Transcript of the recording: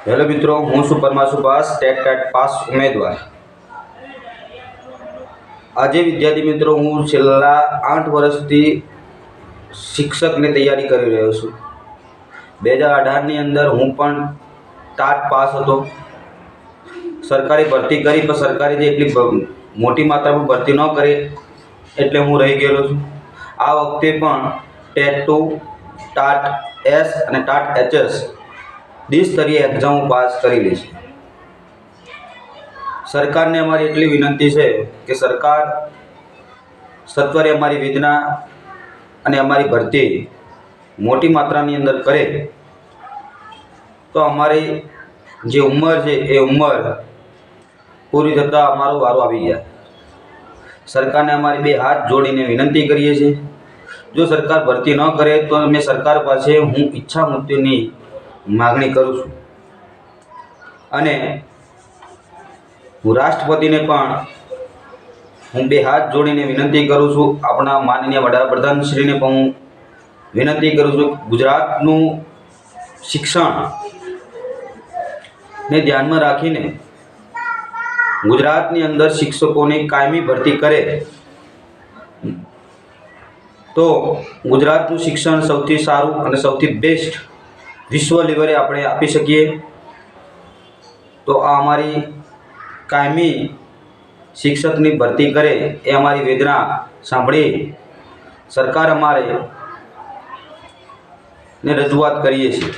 Hello મિત્રો, હું છું પરમાર સુભાષ, ટેટ પાસ ઉમેદવાર. આજે વિદ્યાર્થી મિત્રો, હું છેલ્લા 8 વર્ષથી શિક્ષકની તૈયારી કરી રહ્યો છું. 2018ની અંદર હું પણ ટાટ પાસ હતો. સરકારી ભરતી કરી, પણ સરકારી જે એટલી મોટી માત્રામાં ભરતી ન કરી એટલે હું રહી ગયેલો છું. આ વખતે પણ ટેટ 2, ટાટ એસ અને ટાટ એચએસ દ્વિસ્તરીય એક્ઝામ પાસ કરી લઈશ. સરકારને અમારી એટલી વિનંતી છે કે સરકાર સત્વરે અમારી વેદના અને અમારી ભરતી મોટી માત્રાની અંદર કરે તો અમારી જે ઉંમર છે એ ઉંમર પૂરી થતાં અમારો વારો આવી જાય. સરકારને અમારી 2 હાથ જોડીને વિનંતી કરીએ છીએ. જો સરકાર ભરતી ન કરે તો અમે સરકાર પાસે હું ઈચ્છા મૃત્યુની માગણી કરું છું. અને હું રાષ્ટ્રપતિને પણ હું 2 હાથ જોડીને વિનંતી કરું છું. આપણા માનનીય વડાપ્રધાનશ્રીને પણ હું વિનંતી કરું છું. ગુજરાતનું શિક્ષણને ધ્યાનમાં રાખીને ગુજરાતની અંદર શિક્ષકોની કાયમી ભરતી કરે તો ગુજરાતનું શિક્ષણ સૌથી સારું અને સૌથી બેસ્ટ વિશ્વ લેવલે આપણે આપી શકીએ. તો આ અમારી કાયમી શિક્ષકની ભરતી કરે એ અમારી વેદના સાંભળી સરકાર અમારે ને રજૂઆત કરીએ છીએ.